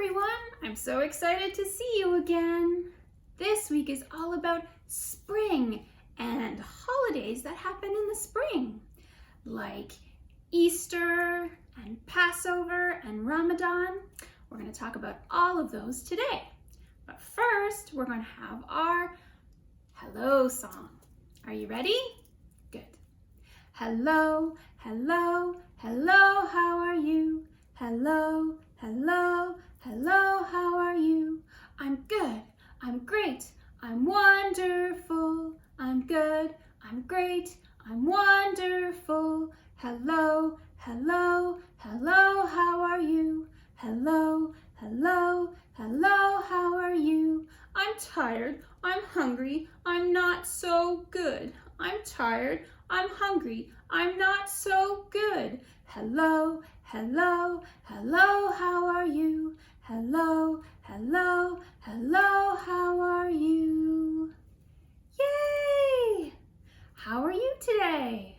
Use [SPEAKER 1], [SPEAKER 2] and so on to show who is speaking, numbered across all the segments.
[SPEAKER 1] everyone! I'm so excited to see you again. This week is all about spring and holidays that happen in the spring, like Easter and Passover and Ramadan. We're going to talk about all of those today. But first, we're going to have our hello song. Are you ready? Good. Hello, hello, hello, how are you? Hello, hello, hello, how are you? I'm good, I'm great, I'm wonderful. I'm good, I'm great, I'm wonderful. Hello, hello, hello, how are you? Hello, hello, hello, how are you? I'm tired, I'm hungry, I'm not so good. I'm tired, I'm hungry, I'm not so good. Hello, hello, hello, how are you? Hello, hello, hello, how are you? Yay! How are you today?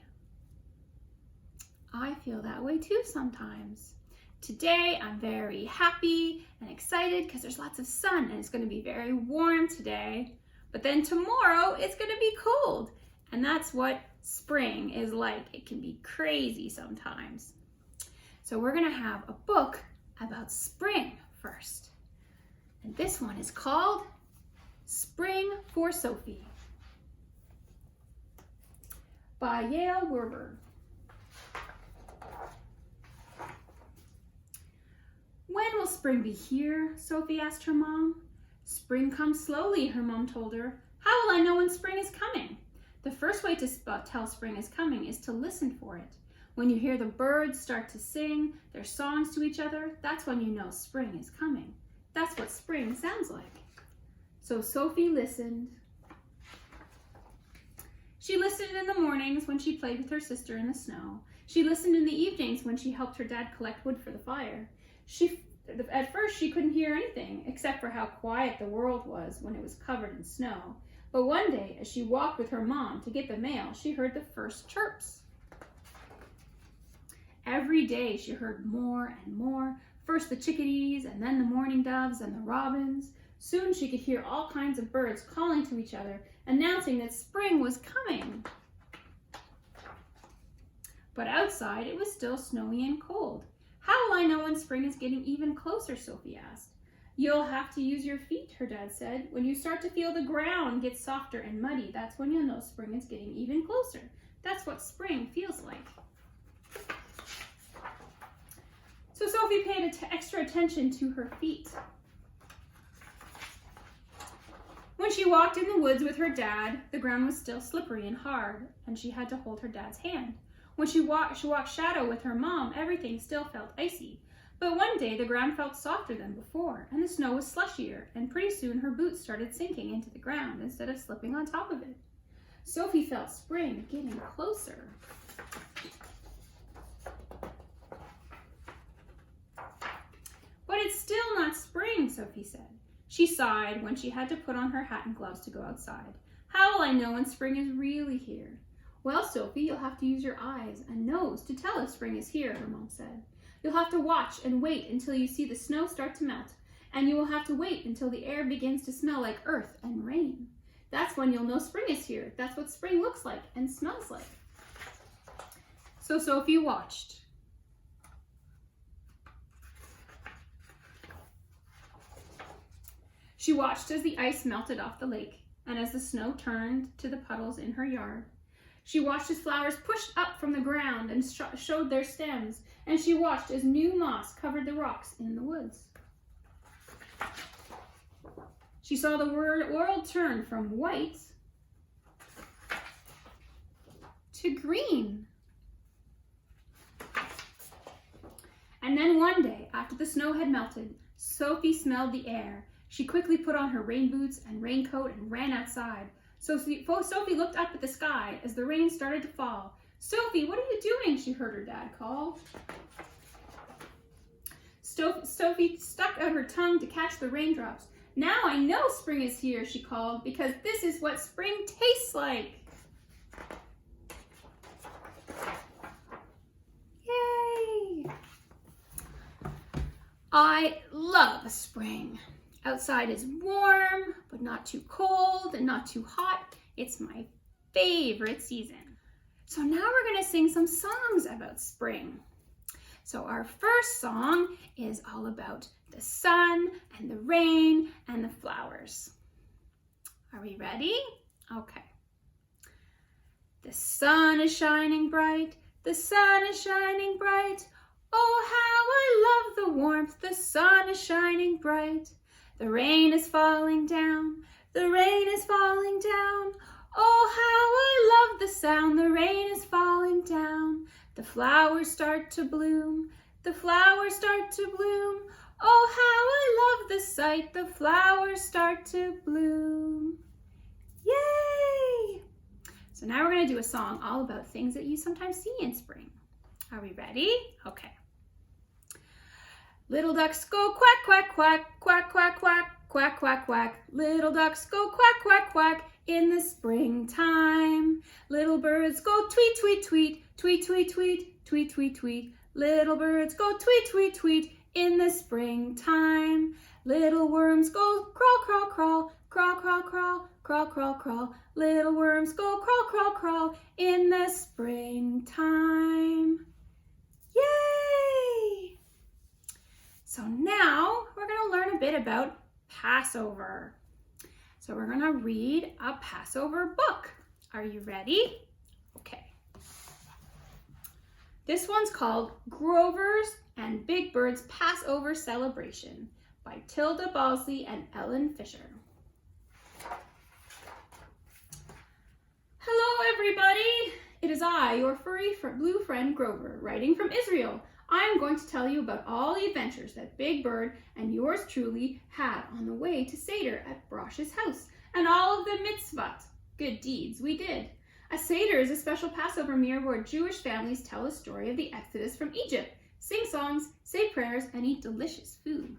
[SPEAKER 1] I feel that way too sometimes. Today I'm very happy and excited because there's lots of sun and it's going to be very warm today. But then tomorrow it's going to be cold. And that's what spring is like. It can be crazy sometimes. So we're going to have a book about spring first. And this one is called Spring for Sophie by Yale Werber. When will spring be here? Sophie asked her mom. Spring comes slowly, her mom told her. How will I know when spring is coming? The first way to tell spring is coming is to listen for it. When you hear the birds start to sing their songs to each other, that's when you know spring is coming. That's what spring sounds like. So Sophie listened. She listened in the mornings when she played with her sister in the snow. She listened in the evenings when she helped her dad collect wood for the fire. At first, she couldn't hear anything except for how quiet the world was when it was covered in snow. But one day, as she walked with her mom to get the mail, she heard the first chirps. Every day, she heard more and more. First the chickadees, and then the mourning doves and the robins. Soon she could hear all kinds of birds calling to each other, announcing that spring was coming. But outside, it was still snowy and cold. How will I know when spring is getting even closer? Sophie asked. You'll have to use your feet, her dad said. When you start to feel the ground get softer and muddy, that's when you'll know spring is getting even closer. That's what spring feels like. So Sophie paid extra attention to her feet. When she walked in the woods with her dad, the ground was still slippery and hard, and she had to hold her dad's hand. When she walked shadow with her mom, everything still felt icy. But one day the ground felt softer than before, and the snow was slushier, and pretty soon her boots started sinking into the ground instead of slipping on top of it. Sophie felt spring getting closer. But it's still not spring, Sophie said. She sighed when she had to put on her hat and gloves to go outside. How will I know when spring is really here? Well, Sophie, you'll have to use your eyes and nose to tell if spring is here, her mom said. You'll have to watch and wait until you see the snow start to melt, and you will have to wait until the air begins to smell like earth and rain. That's when you'll know spring is here. That's what spring looks like and smells like. So Sophie watched. She watched as the ice melted off the lake and as the snow turned to the puddles in her yard. She watched as flowers pushed up from the ground and showed their stems, and she watched as new moss covered the rocks in the woods. She saw the world turn from white to green. And then one day, after the snow had melted, Sophie smelled the air. She quickly put on her rain boots and raincoat and ran outside. Sophie looked up at the sky as the rain started to fall. Sophie, what are you doing? She heard her dad call. Sophie stuck out her tongue to catch the raindrops. Now I know spring is here, she called, because this is what spring tastes like. Yay! I love spring. Outside is warm, but not too cold and not too hot. It's my favorite season. So now we're going to sing some songs about spring. So our first song is all about the sun and the rain and the flowers. Are we ready? Okay. The sun is shining bright, the sun is shining bright. Oh, how I love the warmth, the sun is shining bright. The rain is falling down, the rain is falling down. Oh, how I love the sound, the rain is falling down. The flowers start to bloom, the flowers start to bloom. Oh, how I love the sight, the flowers start to bloom. Yay! So now we're going to do a song all about things that you sometimes see in spring. Are we ready? Okay. Little ducks go quack, quack, quack, quack, quack, quack, quack, quack, quack. Little ducks go quack, quack, quack in the springtime. Little birds go tweet, tweet, tweet, tweet, tweet, tweet, tweet, tweet, tweet. Little birds go tweet, tweet, tweet in the springtime. Little worms go crawl, crawl, crawl, crawl, crawl, crawl, crawl, crawl, crawl. Little worms go crawl, crawl, crawl in the springtime. Yay! So now we're going to learn a bit about Passover. So we're going to read a Passover book. Are you ready? Okay. This one's called Grover's and Big Bird's Passover Celebration by Tilda Balsley and Ellen Fisher. Hello everybody! It is I, your furry blue friend Grover, writing from Israel. I am going to tell you about all the adventures that Big Bird and yours truly had on the way to Seder at Brosh's house, and all of the mitzvot, good deeds, we did. A Seder is a special Passover meal where Jewish families tell a story of the Exodus from Egypt, sing songs, say prayers, and eat delicious food.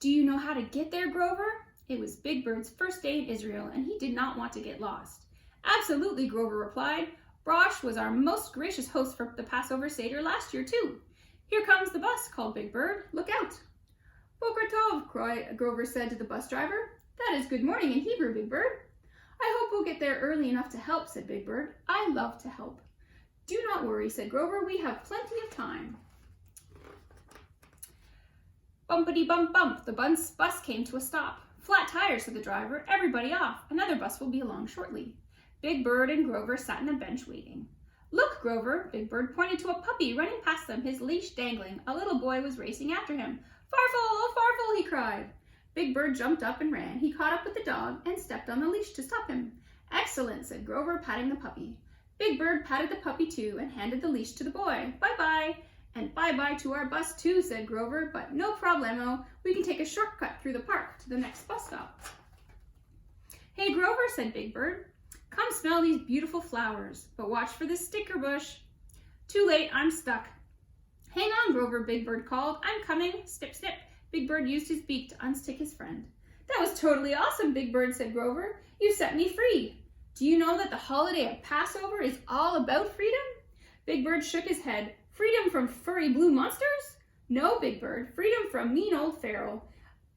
[SPEAKER 1] Do you know how to get there, Grover? It was Big Bird's first day in Israel, and he did not want to get lost. Absolutely, Grover replied. Brosh was our most gracious host for the Passover Seder last year, too. Here comes the bus, called Big Bird. Look out. Boker Tov, Grover said to the bus driver. That is good morning in Hebrew, Big Bird. I hope we'll get there early enough to help, said Big Bird. I love to help. Do not worry, said Grover. We have plenty of time. Bumpity bump bump, the bus came to a stop. Flat tires, said the driver. Everybody off. Another bus will be along shortly. Big Bird and Grover sat on a bench waiting. Look, Grover, Big Bird pointed to a puppy running past them, his leash dangling. A little boy was racing after him. Farfel, oh Farfel, he cried. Big Bird jumped up and ran. He caught up with the dog and stepped on the leash to stop him. Excellent, said Grover, patting the puppy. Big Bird patted the puppy too and handed the leash to the boy. Bye-bye. And bye-bye to our bus too, said Grover, but no problemo. We can take a shortcut through the park to the next bus stop. Hey, Grover, said Big Bird. Come smell these beautiful flowers, but watch for this sticker bush. Too late, I'm stuck. Hang on, Grover, Big Bird called. I'm coming. Snip, snip. Big Bird used his beak to unstick his friend. That was totally awesome, Big Bird, said Grover. You set me free. Do you know that the holiday of Passover is all about freedom? Big Bird shook his head. Freedom from furry blue monsters? No, Big Bird. Freedom from mean old Pharaoh.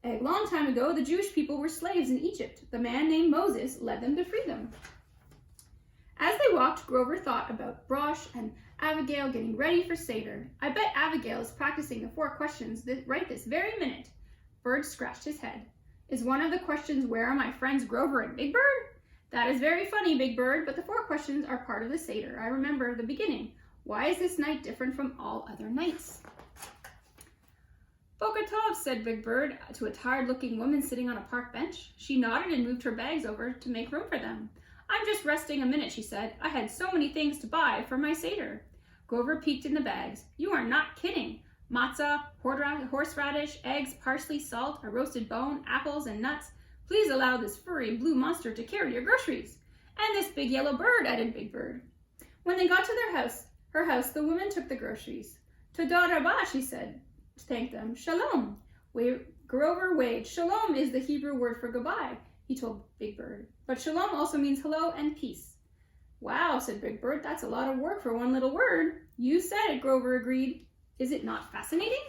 [SPEAKER 1] A long time ago, the Jewish people were slaves in Egypt. The man named Moses led them to freedom. As they walked, Grover thought about Brosh and Abigail getting ready for Seder. I bet Abigail is practicing the 4 questions right this very minute. Bird scratched his head. Is one of the questions, where are my friends Grover and Big Bird? That is very funny, Big Bird, but the 4 questions are part of the Seder. I remember the beginning. Why is this night different from all other nights? Boker Tov, said Big Bird to a tired-looking woman sitting on a park bench. She nodded and moved her bags over to make room for them. I'm just resting a minute, she said. I had so many things to buy for my Seder. Grover peeked in the bags. You are not kidding. Matzah, horseradish, eggs, parsley, salt, a roasted bone, apples, and nuts. Please allow this furry blue monster to carry your groceries. And this big yellow bird, added Big Bird. When they got to her house, the woman took the groceries. Toda rabah, she said, to thank them. Shalom. Grover waved. Shalom is the Hebrew word for goodbye, he told Big Bird. But shalom also means hello and peace. Wow, said Big Bird, that's a lot of work for one little word. You said it, Grover agreed. Is it not fascinating?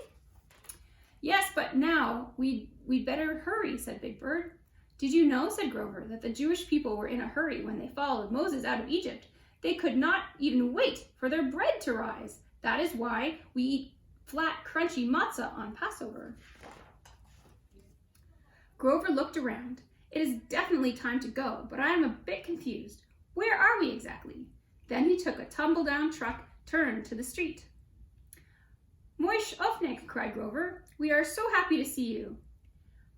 [SPEAKER 1] Yes, but now we'd better hurry, said Big Bird. Did you know, said Grover, that the Jewish people were in a hurry when they followed Moses out of Egypt? They could not even wait for their bread to rise. That is why we eat flat, crunchy matzah on Passover. Grover looked around. It is definitely time to go, but I am a bit confused. Where are we exactly? Then he took a tumble-down truck, turned to the street. Moish Ofnik, cried Grover. We are so happy to see you.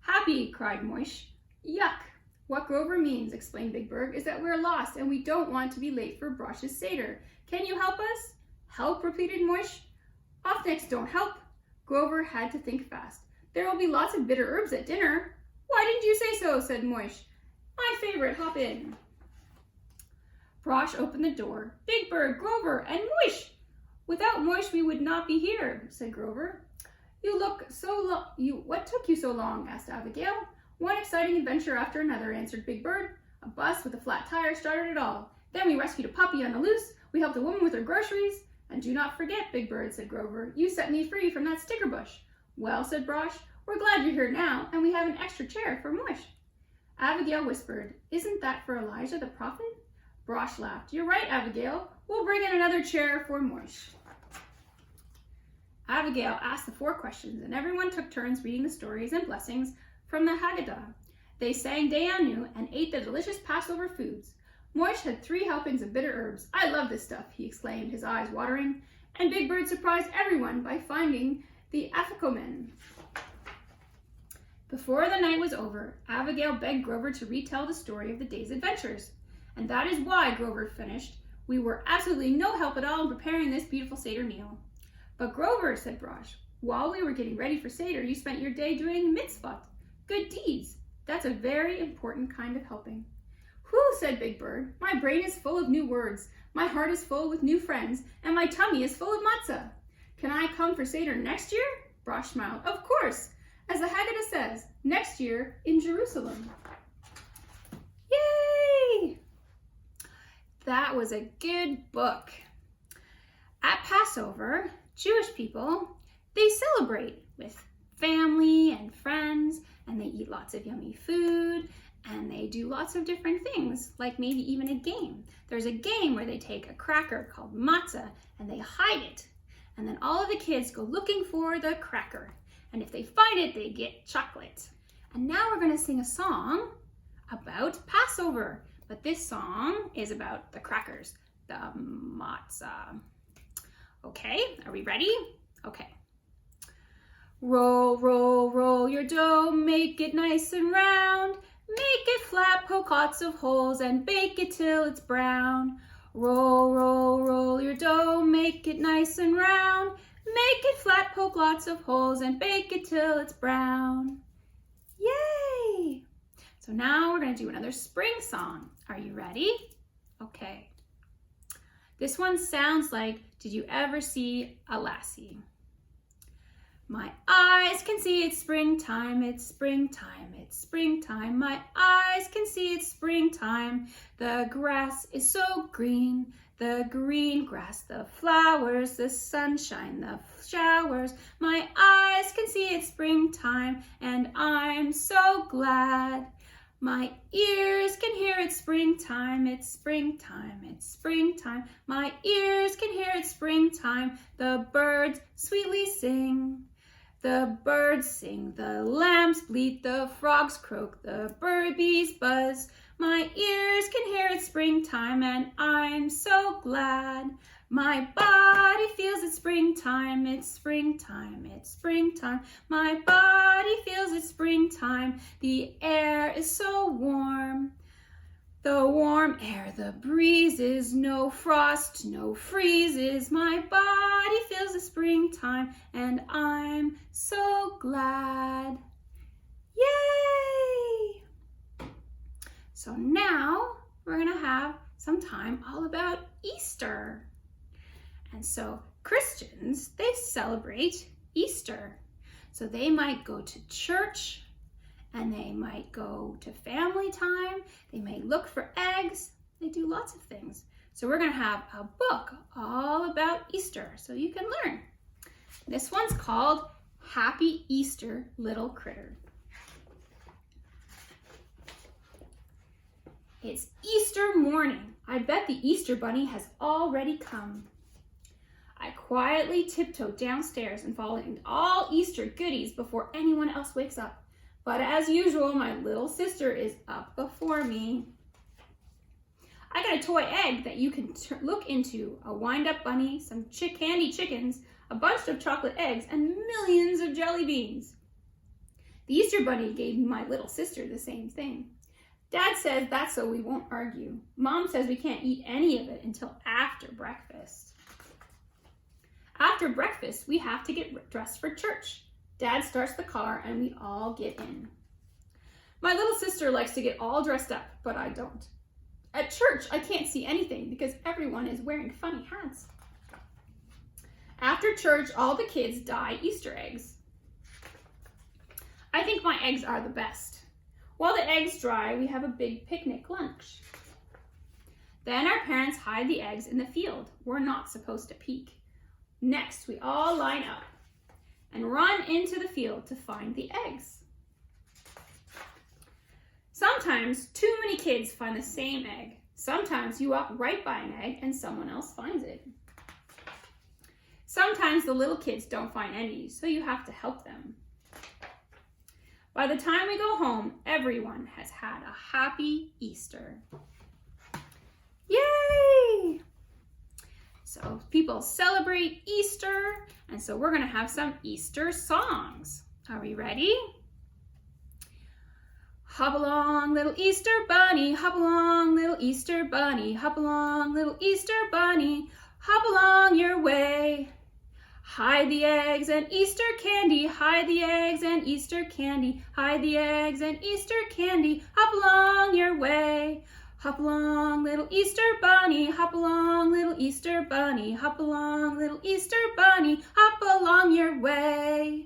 [SPEAKER 1] Happy, cried Moish. Yuck. What Grover means, explained Big Bird, is that we're lost and we don't want to be late for Brosh's Seder. Can you help us? Help, repeated Moish. Ofniks don't help. Grover had to think fast. There will be lots of bitter herbs at dinner. Why didn't you say so, said Moish. My favorite, hop in. Brosh opened the door. Big Bird, Grover, and Moish. Without Moish, we would not be here, said Grover. What took you so long? Asked Abigail. One exciting adventure after another, answered Big Bird. A bus with a flat tire started it all. Then we rescued a puppy on the loose. We helped a woman with her groceries. And do not forget, Big Bird, said Grover, you set me free from that sticker bush. Well, said Brosh, we're glad you're here now, and we have an extra chair for Moish. Abigail whispered, Isn't that for Elijah the prophet? Brosh laughed. You're right, Abigail. We'll bring in another chair for Moish. Abigail asked the 4 questions, and everyone took turns reading the stories and blessings from the Haggadah. They sang Dayanu and ate the delicious Passover foods. Moish had 3 helpings of bitter herbs. I love this stuff, he exclaimed, his eyes watering. And Big Bird surprised everyone by finding the afikomen. Before the night was over, Abigail begged Grover to retell the story of the day's adventures. And that is why, Grover finished, we were absolutely no help at all in preparing this beautiful Seder meal. But Grover, said Brosh, while we were getting ready for Seder, you spent your day doing mitzvot, good deeds. That's a very important kind of helping. Whew, said Big Bird, my brain is full of new words, my heart is full with new friends, and my tummy is full of matzah. Can I come for Seder next year? Brosh smiled. Of course, as the Haggadah says, next year in Jerusalem. Yay! That was a good book. At Passover, Jewish people, they celebrate with family and friends, and they eat lots of yummy food, and they do lots of different things, like maybe even a game. There's a game where they take a cracker called matzah, and they hide it, and then all of the kids go looking for the cracker, and if they find it, they get chocolate. And now we're going to sing a song about Passover, but this song is about the crackers, the matzah. Okay, are we ready? Okay. Roll, roll, roll your dough, make it nice and round. Make it flat, poke lots of holes, and bake it till it's brown. Roll, roll, roll your dough, make it nice and round. Make it flat, poke lots of holes, and bake it till it's brown. Yay! So now we're going to do another spring song. Are you ready? Okay. This one sounds like, did you ever see a lassie? My eyes can see it's springtime, it's springtime, it's springtime. My eyes can see it's springtime. The grass is so green, the green grass, the flowers, the sunshine, the showers. My eyes can see it's springtime, and I'm so glad. My ears can hear it's springtime, it's springtime, it's springtime. My ears can hear it's springtime. The birds sweetly sing. The birds sing, the lambs bleat, the frogs croak, the bees buzz. My ears can hear it's springtime, and I'm so glad. My body feels it's springtime, it's springtime, it's springtime. My body feels it's springtime. The air is so warm. The warm air, the breezes, no frost, no freezes. My body feels the springtime, and I'm so glad. Yay! So now we're gonna have some time all about Easter. And so Christians, they celebrate Easter. So they might go to church, and they might go to family time. They may look for eggs. They do lots of things. So we're going to have a book all about Easter so you can learn. This one's called Happy Easter, little critter. It's Easter morning. I bet the Easter bunny has already come. I quietly tiptoed downstairs and followed all Easter goodies before anyone else wakes up. But as usual, my little sister is up before me. I got a toy egg that you can look into, a wind-up bunny, some candy chickens, a bunch of chocolate eggs, and millions of jelly beans. The Easter bunny gave my little sister the same thing. Dad says that's so we won't argue. Mom says we can't eat any of it until after breakfast. After breakfast, we have to get dressed for church. Dad starts the car and we all get in. My little sister likes to get all dressed up, but I don't. At church, I can't see anything because everyone is wearing funny hats. After church, all the kids dye Easter eggs. I think my eggs are the best. While the eggs dry, we have a big picnic lunch. Then our parents hide the eggs in the field. We're not supposed to peek. Next, we all line up and run into the field to find the eggs. Sometimes too many kids find the same egg. Sometimes you walk right by an egg and someone else finds it. Sometimes the little kids don't find any, so you have to help them. By the time we go home, everyone has had a happy Easter. Yay! So people celebrate Easter, and so we're going to have some Easter songs. Are we ready? Hop along, little Easter bunny, hop along, little Easter bunny, hop along, little Easter bunny, hop along your way. Hide the eggs and Easter candy, hide the eggs and Easter candy, hide the eggs and Easter candy, hop along your way. Hop along, little Easter bunny, hop along, little Easter bunny, hop along, little Easter bunny, hop along your way.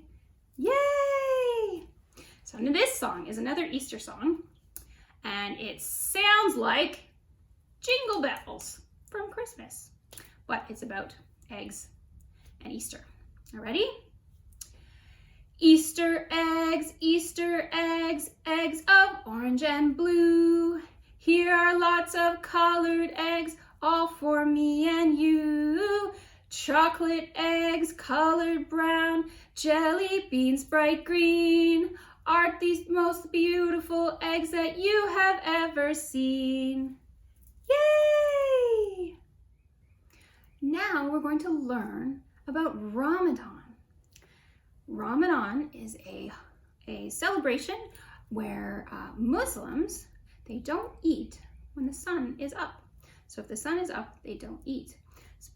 [SPEAKER 1] Yay! So this song is another Easter song, and it sounds like Jingle Bells from Christmas, but it's about eggs and Easter. Are you ready? Easter eggs, eggs of orange and blue. Here are lots of colored eggs, all for me and you. Chocolate eggs, colored brown, jelly beans, bright green. Aren't these most beautiful eggs that you have ever seen? Yay! Now we're going to learn about Ramadan. Ramadan is a celebration where Muslims, they don't eat when the sun is up. So if the sun is up, they don't eat.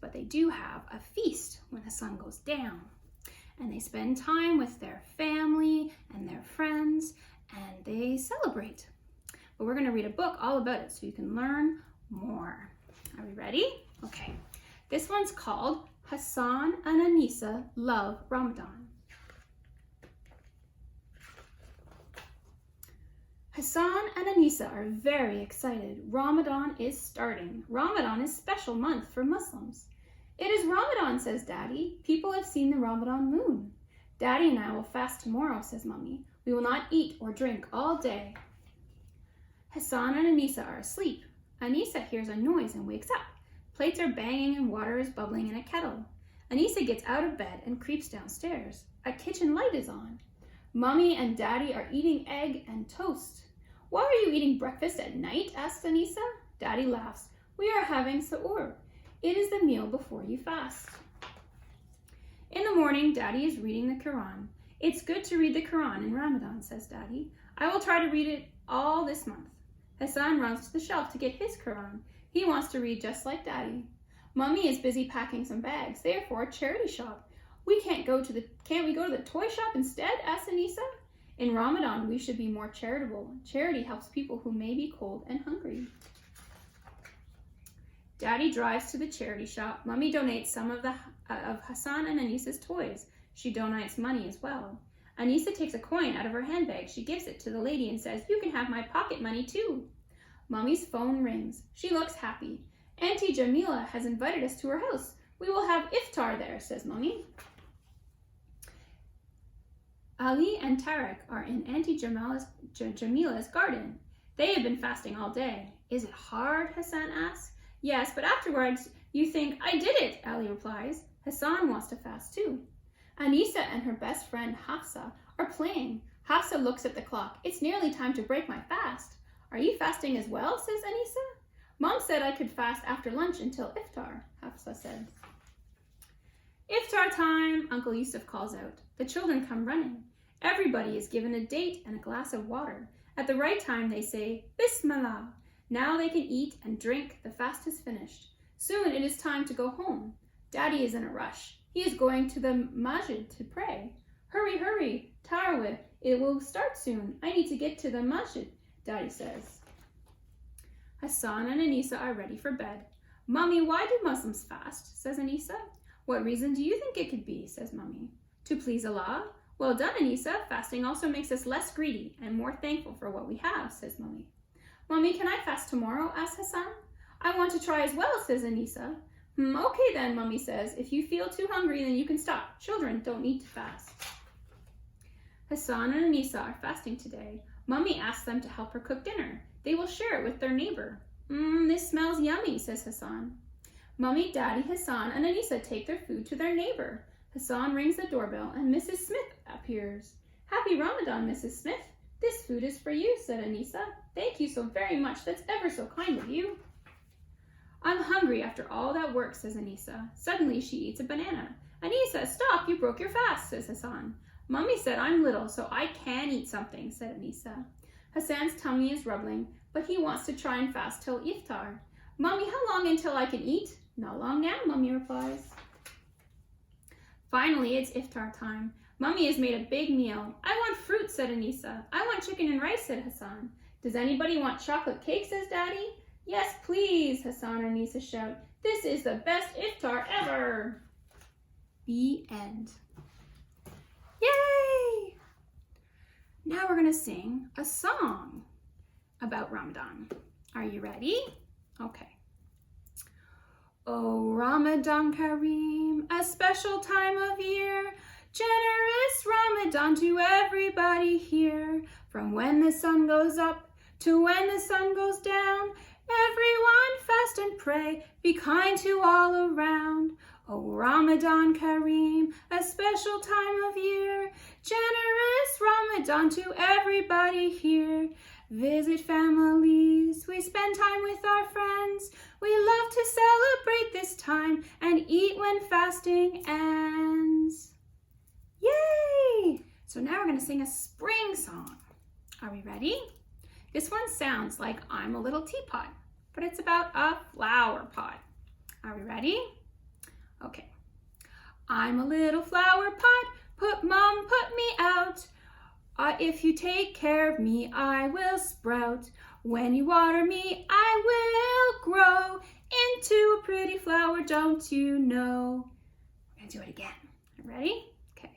[SPEAKER 1] But they do have a feast when the sun goes down. And they spend time with their family and their friends, and they celebrate. But we're going to read a book all about it so you can learn more. Are we ready? Okay. This one's called Hassan and Anisa Love Ramadan. Hassan and Anisa are very excited. Ramadan is starting. Ramadan is a special month for Muslims. It is Ramadan, says Daddy. People have seen the Ramadan moon. Daddy and I will fast tomorrow, says Mommy. We will not eat or drink all day. Hassan and Anisa are asleep. Anisa hears a noise and wakes up. Plates are banging and water is bubbling in a kettle. Anisa gets out of bed and creeps downstairs. A kitchen light is on. Mommy and Daddy are eating egg and toast. Why are you eating breakfast at night? Asks Anisa. Daddy laughs. We are having sahur. It is the meal before you fast. In the morning, Daddy is reading the Quran. It's good to read the Quran in Ramadan, says Daddy. I will try to read it all this month. Hassan runs to the shelf to get his Quran. He wants to read just like Daddy. Mommy is busy packing some bags. They are for a charity shop. Can't we go to the toy shop instead? Asks Anisa. In Ramadan, we should be more charitable. Charity helps people who may be cold and hungry. Daddy drives to the charity shop. Mommy donates some of Hassan and Anisa's toys. She donates money as well. Anisa takes a coin out of her handbag. She gives it to the lady and says, "You can have my pocket money too." Mommy's phone rings. She looks happy. Auntie Jamila has invited us to her house. We will have iftar there, says Mommy. Ali and Tarek are in Auntie Jamila's garden. They have been fasting all day. Is it hard? Hassan asks. Yes, but afterwards you think, I did it, Ali replies. Hassan wants to fast too. Anisa and her best friend Hafsa are playing. Hafsa looks at the clock. It's nearly time to break my fast. Are you fasting as well, says Anisa. Mom said I could fast after lunch until iftar, Hafsa said. Iftar time, Uncle Yusuf calls out. The children come running. Everybody is given a date and a glass of water. At the right time, they say, Bismillah. Now they can eat and drink. The fast is finished. Soon it is time to go home. Daddy is in a rush. He is going to the masjid to pray. Hurry, hurry, Tarawih. It will start soon. I need to get to the masjid, Daddy says. Hassan and Anisa are ready for bed. Mommy, why do Muslims fast? Says Anisa. What reason do you think it could be? Says Mommy. To please Allah. Well done, Anisa. Fasting also makes us less greedy and more thankful for what we have, says Mommy. Mommy, can I fast tomorrow? Asks Hassan. I want to try as well, says Anisa. Okay then, Mommy says. If you feel too hungry, then you can stop. Children don't need to fast. Hassan and Anisa are fasting today. Mommy asks them to help her cook dinner. They will share it with their neighbor. This smells yummy, says Hassan. Mommy, Daddy, Hassan, and Anisa take their food to their neighbor. Hassan rings the doorbell and Mrs. Smith appears. Happy Ramadan, Mrs. Smith. This food is for you, said Anisa. Thank you so very much. That's ever so kind of you. I'm hungry after all that work, says Anisa. Suddenly she eats a banana. Anisa, stop, you broke your fast, says Hassan. Mommy said I'm little, so I can eat something, said Anisa. Hassan's tummy is rumbling, but he wants to try and fast till iftar. Mommy, how long until I can eat? Not long now, Mommy replies. Finally, it's iftar time. Mommy has made a big meal. I want fruit, said Anisa. I want chicken and rice, said Hassan. Does anybody want chocolate cake, says Daddy? Yes, please, Hassan and Anisa shout. This is the best iftar ever. The end. Yay! Now we're going to sing a song about Ramadan. Are you ready? Okay. Oh, Ramadan Kareem, a special time of year, generous Ramadan to everybody here. From when the sun goes up to when the sun goes down, everyone fast and pray, be kind to all around. Oh, Ramadan Kareem, a special time of year, generous Ramadan to everybody here. Visit families, we spend time with our friends. We love to celebrate this time and eat when fasting ends. Yay! So now we're going to sing a spring song. Are we ready? This one sounds like I'm a little teapot, but it's about a flower pot. Are we ready? Okay. I'm a little flower pot, Mom, put me out. If you take care of me, I will sprout. When you water me, I will grow into a pretty flower, don't you know? We're gonna do it again. Ready? Okay.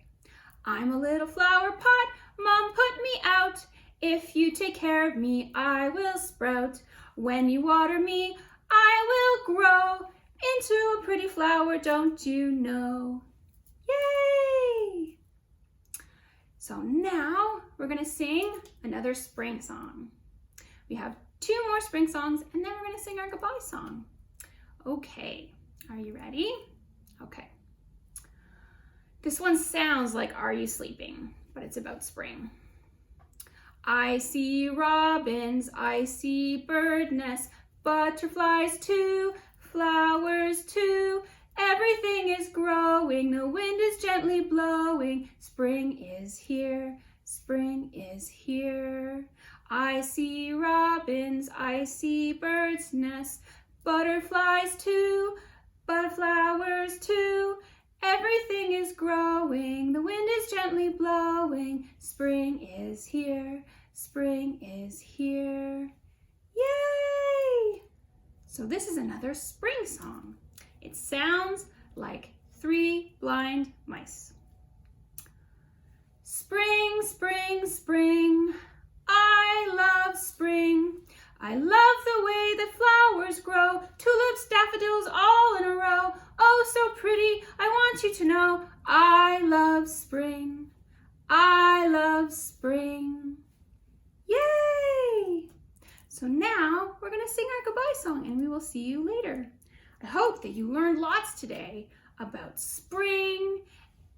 [SPEAKER 1] I'm a little flower pot, Mom, put me out. If you take care of me, I will sprout. When you water me, I will grow into a pretty flower, don't you know? Yay! So now we're gonna sing another spring song. We have 2 more spring songs and then we're gonna sing our goodbye song. Okay, are you ready? Okay. This one sounds like Are You Sleeping? But it's about spring. I see robins, I see bird nests, butterflies too, flowers too. Everything is growing, the wind is gently blowing. Spring is here, spring is here. I see robins, I see birds' nests, butterflies too, flowers too. Everything is growing, the wind is gently blowing. Spring is here, spring is here. Yay! So this is another spring song. It sounds like 3 blind mice. Spring, spring, spring, I love spring. I love the way the flowers grow, tulips, daffodils, all in a row. Oh, so pretty, I want you to know, I love spring. I love spring. Yay! So now we're going to sing our goodbye song and we will see you later. I hope that you learned lots today about spring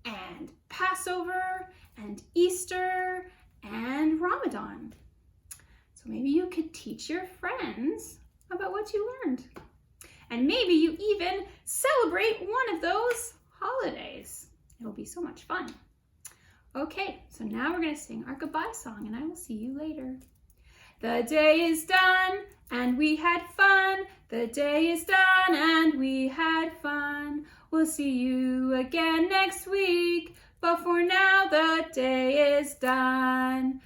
[SPEAKER 1] and Passover and Easter and Ramadan. So maybe you could teach your friends about what you learned. And maybe you even celebrate one of those holidays. It'll be so much fun. Okay, so now we're going to sing our goodbye song and I will see you later. The day is done and we had fun. The day is done and we had fun. We'll see you again next week. But for now, the day is done.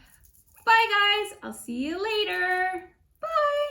[SPEAKER 1] Bye, guys. I'll see you later. Bye.